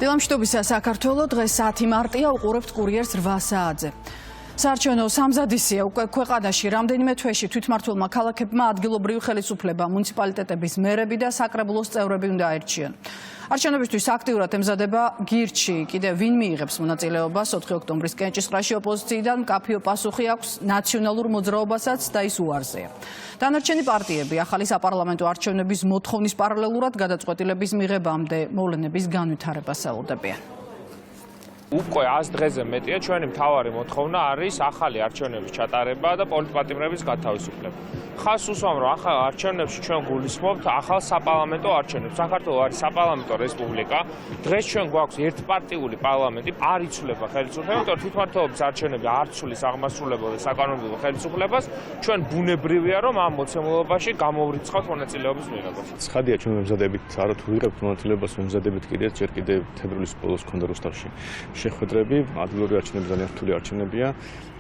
დილამშვიდობისა საქართველოს დღეს 10 მარტია უყურებთ კურიერს 8 საათზე. საარჩევნო სამზადისია უკვე ქვეყანაში რამდენიმე თვეში თვითმმართველმა ქალაქებმა ადგილობრივი ხელისუფლება, მუნიციპალიტეტების მერები და საკრებულოს წევრები უნდა აერჩიონ. არჩევნებისთვის აქტიურად ემზადება გირჩი, კიდევ ვინ მიიღებს მონაწილეობას 4 ოქტომბრის კენჭისყრაში ოპოზიციიდან მკაფიო პასუხი აქვს ნაციონალურ მოძრაობასაც და ის უარზეა. დანარჩენი პარტიები ახალი საპარლამენტო არჩევნების მოთხოვნის პარალელურად გადაწყვეტილების მიღებამდე მოვლენების განვითარებას ელოდებიან. უკვე 100 დღეზე მეტია ჩვენი მთავარი მოთხოვნა არის ახალი არჩევნების ჩატარება და პოლიტპატიმრების გათავისუფლება. ხას უსვამ რომ ახალ არჩევნებში ჩვენ გულისხმობთ ახალ საპარლამენტო არჩევნებს. საქართველოს არის საპარლამენტო რესპუბლიკა. დღეს ჩვენ გვაქვს ერთპარტიული პარლამენტი, არ იცვლება ხელისუფლება, იმიტომ რომ თვითმმართველობის არჩევნები არ ცვლის აღმასრულებელ და საკანონმდებლო ხელისუფლებას. ჩვენ ბუნებრივია რომ ამ მოცემულობაში გამოვრიცხავთ მონაწილეობის მიღებას. ცხადია ჩვენ მემზადებით, არათუ ვიღებთ მონაწილეობას, მემზადებით კიდევ ჯერ კიდევ თებერვლის ბოლოს ქონდა რუსთავში შეხვედრები, ადგილობრივი არჩევნები ძალიან რთული არჩევნებია.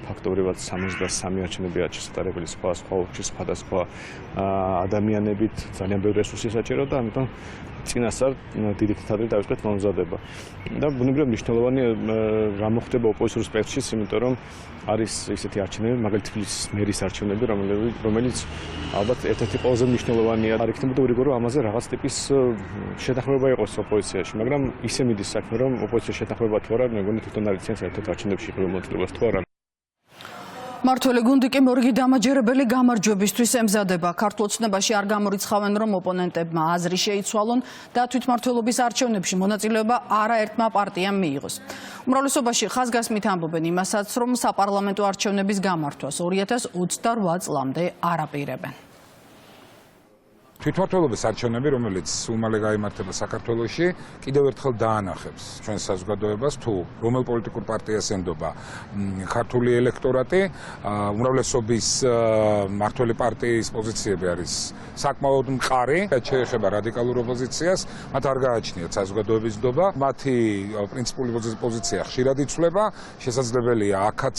ფაქტობრივად 63 არჩევნებია შესატარებელი სხვა ოლქში სხვადასხვა ადამიანებით ძალიან ბევრი რესურსი საჭირო და ამიტომ წინასწარ დიდი თათრით დავიწყეთ მომზადება. და ბუნებრივად მნიშვნელოვანია რა მოხდება ოპოზიციურ სპექტრშიც, იმიტომ რომ არის ისეთი არჩევნები, მაგალითად თბილისის მერის არჩევნები, რომელიც ალბათ ერთ-ერთი ყველაზე მნიშვნელოვანია. არ იქნებოდა ურიგო რომ ამაზე რაღაც ტიპის შეთანხმება იყოს ოპოზიციაში, მაგრამ ისე მიდის საქმე, რომ ოპოზიციის შეთანხმება თუ არა, მეგონი თვითონ არ იციან საერთოდ არჩევნებში იღებენ მონაწილეობას თუ არა. მართველი გუნდი კი მორიგი დამაჯერებელი გამარჯვებისთვის ემზადება. ქართულ ოცნებაში არ გამორიცხავენ, რომ ოპონენტებმა აზრი შეიცვალონ და თვითმმართველობის არჩევნებში მონაწილეობა არაერთმა პარტიამ მიიღოს. უმრავლესობაში ხაზგასმით ამბობენ იმასაც, რომ საპარლამენტო არჩევნების გამართვას 2028 წლამდე არ აპირებენ. თვითმმართველობის არჩევნები, რომელიც სულ მალე გაიმართება საქართველოში, კიდევ ერთხელ დაანახებს ჩვენ საზოგადოებას, თუ რომელ პოლიტიკურ პარტიას ენდობა ქართული ელექტორატი, უმრავლესობის მმართველი პარტიის პოზიციები არის საკმაოდ მყარი, შეეხება რადიკალურ ოპოზიციას, მათ არ გააჩნიათ საზოგადოების ნდობა, მათი პრინციპული პოზიცია ხშირად იცვლება, შესაძლებელია აქაც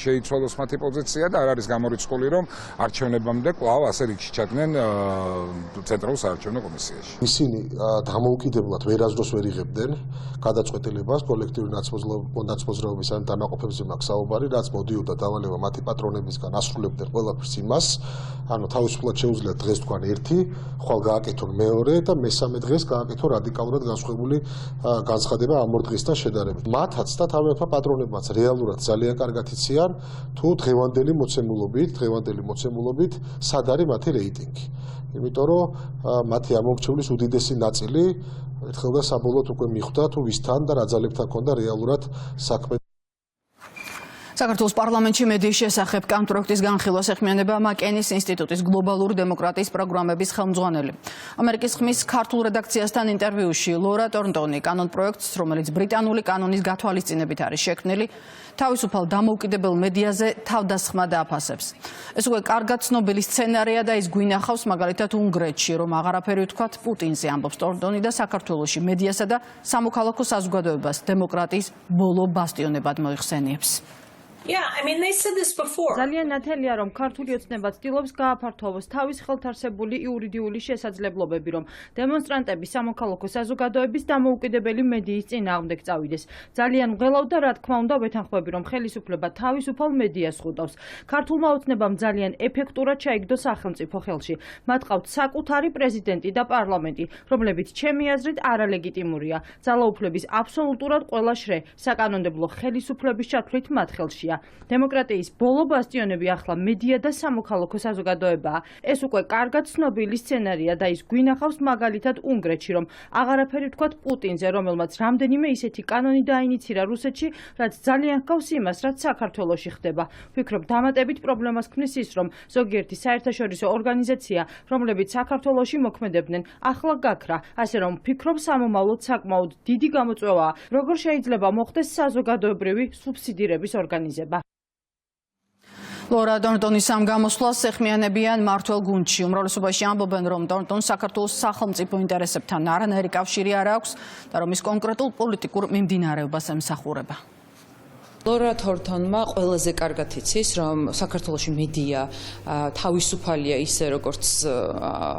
შეიცვალოს მათი პოზიცია და არ არის გამორიცხული, რომ არჩევნებამდე კვლავ ასე რიგში ჩადგნენ ცენტრალურ საარჩევნო კომისიაში. ისინი დამოუკიდებლად ვერასდროს ვერ იღებდნენ გადაწყვეტილებას კოლექტიური ნაცმოძრაობის ან დამაყოფებზე მაქვს საუბარი, რაც მოდიოდა დავალება მათი პატრონებისგან, ასრულებდნენ ყველაფერს იმას, ანუ თავისუფლად შეუძლიათ დღეს თქვან ერთი, ხვალ გააკეთონ მეორე და მესამე დღეს გააკეთონ რადიკალურად განსხვავებული განცხადება ამ ორ დღესთან შედარებით. მათაც და თავიანთმა პატრონებმაც რეალურად ძალიან კარგად იციან, თუ დღევანდელი მოცემულობით სად არის მათი რეიტინგი. იმიტომ რომ მათი ამორჩევლის უდიდესი ნაწილი ერთხელ და საბოლოოდ უკვე მიხვდა თუ ვისთან და რა ძალებთან ქონდა რეალურად საქმე. საქართველოს პარლამენტში მედიის შესახებ კანონპროექტის განხილვას ეხმიანება მაკენის ინსტიტუტის გლობალური დემოკრატიის პროგრამების ხელმძღვანელი. ამერიკის ხმის ქართულ რედაქციასთან ინტერვიუში ლორა ტორნტონი კანონპროექტს, რომელიც ბრიტანული კანონის გათვალისწინებით არის შექმნილი, თავისუფალ დამოუკიდებელ მედიაზე თავდასხმა დააფასებს. ეს უკვე კარგად ცნობილი სცენარია და ის გვინახავს მაგალითად უნგრეთში, რომ აღარაფერი ვთქვათ პუტინზე, ამბობს ტორნტონი და საქართველოში მედიასა და სამოქალაქო საზოგადოებას დემოკრატიის ბოლო ბასტიონებად მოიხსენიებს. ძალიან ნათელია, რომ ქართული ოცნება ცდილობს გააფართოვოს თავის ხელთარსებული იურიდიული შესაძლებლობები, რომ დემონსტრანტები სამოქალაქო საზოგადოების დამოუკიდებელი მედიის წინააღმდეგ წავიდეს. ძალიან მღელავ და რა თქმა უნდა ვეთანხმები, რომ ხელისუფლება თავისუფალ მედიას ხვდავს. ქართულმა ოცნებამ ძალიან ეფექტურად ჩაიგდო სახელმწიფო ხელში. მათ ყავთ საკუთარი პრეზიდენტი და პარლამენტი, რომლებიც ჩემი აზრით არალეგიტიმურია. ძალაუფლების აბსოლუტურად ყველა შრე საკანონმდებლო ხელისუფლების ჩათვლით მათ ხელშია. დემოკრატიის ბოლო ბასტიონები ახლა მედია და სამოქალაქო საზოგადოებაა. ეს უკვე კარგად ცნობილი სცენარია და ის გვინახავს მაგალითად უნგრეთში, რომ აღარაფერი ვთქვათ პუტინზე, რომელმაც რამდენიმე ისეთი კანონი დაინიცირა რუსეთში, რაც ძალიან ჰგავს იმას, რაც საქართველოში ხდება. ვფიქრობ, დამატებით პრობლემას ქმნის ის, რომ ზოგიერთი საერთაშორისო ორგანიზაცია, რომლებიც საქართველოში მოქმედებდნენ, ახლა გაქრა, ასე რომ ვფიქრობ, სამომავლოდ საკმაოდ დიდი გამოწვევაა, როგორ შეიძლება მოხდეს საზოგადოებრივი სუბსიდირების ორგანიზება. ლორა ტორნტონის ამ გამოსვლას ეხმიანებიან მმართველ გუნდში. უმრავლესობაში ამბობენ, რომ ტორნტონს საქართველოს სახელმწიფო ინტერესებთან არანაირი კავშირი არ აქვს და რომ ის კონკრეტულ პოლიტიკურ მიმდინარეობას ემსახურება. ლორა თორთონმა ყველაზე კარგად იცის, რომ საქართველოში მედია თავისუფალია ისე, როგორც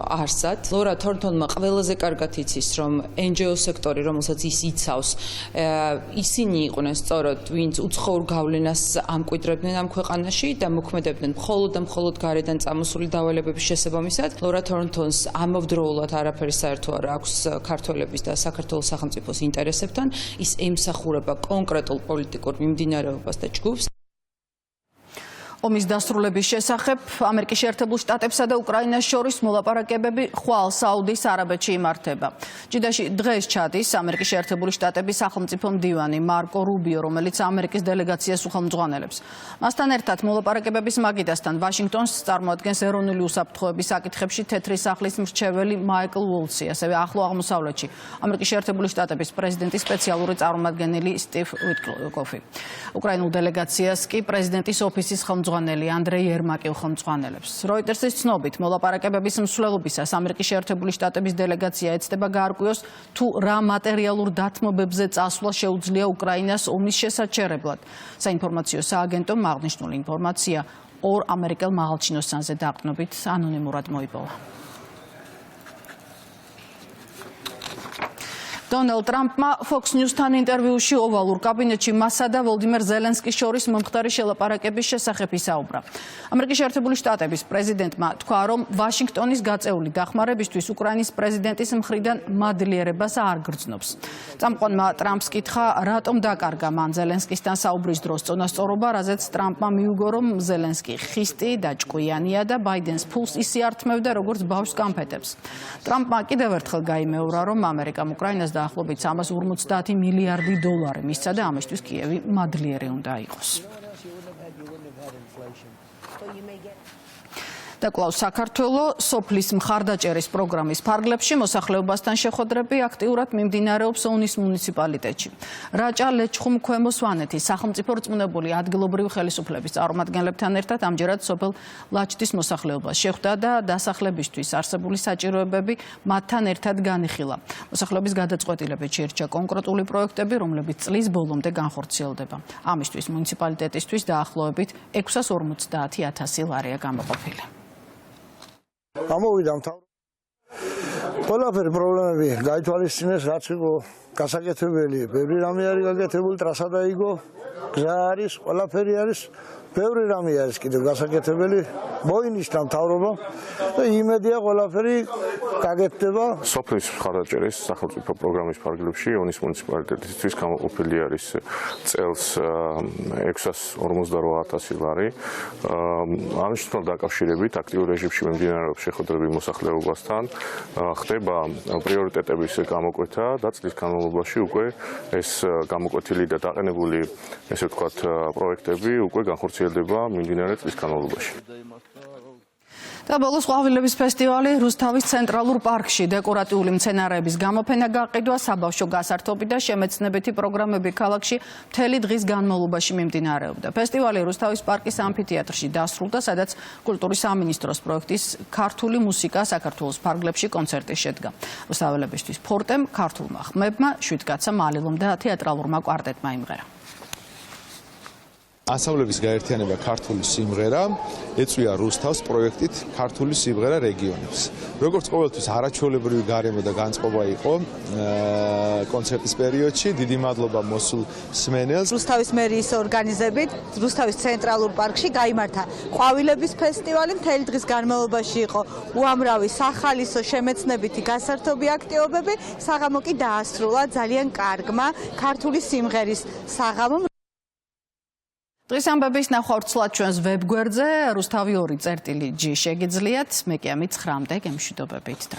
არსად. ლორა თორთონმა ყველაზე კარგად იცის, რომ NGO სექტორი, რომელსაც ის იცავს, ისინი იყვნენ სწორად, ვინც უცხოურ გავლენას ამკვიდრებდნენ ამ ქვეყანაში და მოქმედებდნენ მხოლოდ და მხოლოდ გარედან წამოსული დავალებების შესაბამისად. ლორა თორთონს ამავდროულად არაფერი საერთო არ აქვს ქართველების და საქართველოს სახელმწიფოს ინტერესებთან. ის ემსახურება კონკრეტულ პოლიტიკურ მიმდინარეობას და ჯგუფს. ომის დასრულების შესახებ ამერიკის შეერთებულ შტატებსა და უკრაინას შორის მოლაპარაკებები ხვალ საუდის არაბეთში იმართება. ჯიდაში დღეს ჩადის ამერიკის შეერთებული შტატების სახელმწიფო მდივანი მარკო რუბიო, რომელიც ამერიკის დელეგაციას უხელმძღვანელებს. მასთან ერთად მოლაპარაკებების მაგიდასთან ვაშინგტონს წარმოადგენს ეროვნული უსაფრთხოების საკითხებში თეთრი სახლის მრჩეველი მაიკლ უოლცი, ასევე ახლო აღმოსავლეთში ამერიკის შეერთებული შტატების პრეზიდენტის სპეციალური წარმომადგენელი სტივ უიტკოფი. უკრაინულ დელეგაციას კი პრეზიდენტის ოფისის ხელმძღვანელი ანდრეი ერმაკი უხელმძღვანელებს. როიტერსის ცნობით, მოლაპარაკებების მსვლელობისას ამერიკის შეერთებული შტატების დელეგაცია ეცდება გაარკვიოს, თუ რა მატერიალურ დათმობებზე წასვლა შეუძლია უკრაინას ომის შესაჩერებლად. საინფორმაციო სააგენტომ აღნიშნული ინფორმაცია ორ ამერიკელ მაღალჩინოსანზე დაყრდნობით ანონიმურად მოიპოვა. დონალდ ტრამპმა Fox News-თან ინტერვიუში ოვალურ კაბინეტში მასა და ვოლდიმერ ზელენსკის შორის მომხდარი შელაპარაკების შესახებ ისაუბრა. ამერიკის შეერთებული შტატების პრეზიდენტმა თქვა, რომ ვაშინგტონის გაწეული დახმარებისთვის უკრაინის პრეზიდენტის მხრიდან მადლიერებას არ გრძნობს. წამყვანმა ტრამპს კითხა, რატომ დაკარგა მან ზელენსკისთან საუბრის დროს წონასწორობა, რაზეც ტრამპმა მიუგო, რომ ზელენსკი ხისტი და ჭკვიანია და ბაიდენს ფულს ისე ართმევდა, როგორც ბავშვს კამფეტებს. ტრამპმა კიდევ ერთხელ გაიმეორა, რომ ამერიკამ უკრაინას დაახლოებით 350 მილიარდი დოლარი მისცა და ამისთვის კიევი მადლიერი უნდა იყოს. და კვლავ საქართველოს სოფლის მხარდაჭერის პროგრამის ფარგლებში მოსახლეობასთან შეხვედრები აქტიურად მიმდინარეობს ონის მუნიციპალიტეტში. რაჭა, ლეჩხუმ, ქვემო სვანეთის სახელმწიფო რწმუნებული ადგილობრივი ხელისუფლების წარმომადგენლებთან ერთად ამჯერად სოფელ ლაჩდის მოსახლეობას შეხვდა და დასახლებისთვის არსებული საჭიროებები მათთან ერთად განიხილა. მოსახლეობის გადაწყვეტილებით შეირჩა კონკრეტული პროექტები, რომლებიც წლის ბოლომდე განხორციელდება. ამისთვის მუნიციპალიტეტისთვის დაახლოებით 650.000 ლარია გამოყოფილი. ამოვიდა ყველაფერი პრობლემები გაითვალისწინეს, რაც იყო გასაკეთებელი, ბევრი რამე არის გაკეთებული, ტრასა დაიგო, გზა არის, ყველაფერი არის, ბევრი რამე არის კიდევ გასაკეთებელი, მოინიშნა მთავრობა და იმედია ყველაფერი გაკეთდება. სოფლის მხარდაჭერის სახელმწიფო პროგრამის ფარგლებში ონის მუნიციპალიტეტისთვის გამოყოფილი არის წელს 658.000 ლარი. ამისთან დაკავშირებით აქტიურ რეჟიმში მიმდინარეობს შეხვედრები მოსახლეობასთან, ხდება პრიორიტეტების გამოკვეთა და წლის განმავლობაში უკვე ეს გამოკვეთილი და დაყენებული, ესე ვთქვათ, პროექტები უკვე განხორციელდება მიმდინარე წლის განმავლობაში. და ბოლოს ყვავილების ფესტივალი რუსთავის ცენტრალურ პარკში დეკორატიული მცენარეების გამოფენა გაყიდვა, საბავშვო გასართობი და შემეცნებითი პროგრამები ქალაქში მთელი დღის განმავლობაში მიმდინარეობდა. ფესტივალი რუსთავის პარკის ამფითეატრში დასრულდა, სადაც კულტურის სამინისტროს პროექტის ქართული მუსიკა საქართველოს ფარგლებში კონცერტი შედგა. რუსთაველებისთვის ფორტემ, ქართულმა ხმებმა, შვიდკაცამ, ალილომ და თეატრალურმა კვარტეტმა იმღერა. ასავლების გაერთიანება ქართული სიმღერა ეწვია რუსთავს პროექტით ქართული სიმღერა რეგიონებს. როგორც ყოველთვის არაჩვეულებრივი გარემო და განწყობა იყო კონცერტის პერიოდში. დიდი მადლობა მოსულ მსმენელს. რუსთავის მერიის ორგანიზებით რუსთავის ცენტრალურ პარკში გაიმართა ყვავილების ფესტივალი. მთელი დღის განმავლობაში იყო უამრავი სახალისო შემეცნებითი გასართობი აქტივობები. საღამო კი დაასრულა ძალიან კარგმა ქართული სიმღერის საღამომ. დღის ამბების ნახევარწლად ჩვენს ვებგვერდზე რუსთავი 2.g შეგიძლიათ. მე კი ამით 9-მდე გემშვიდობებით.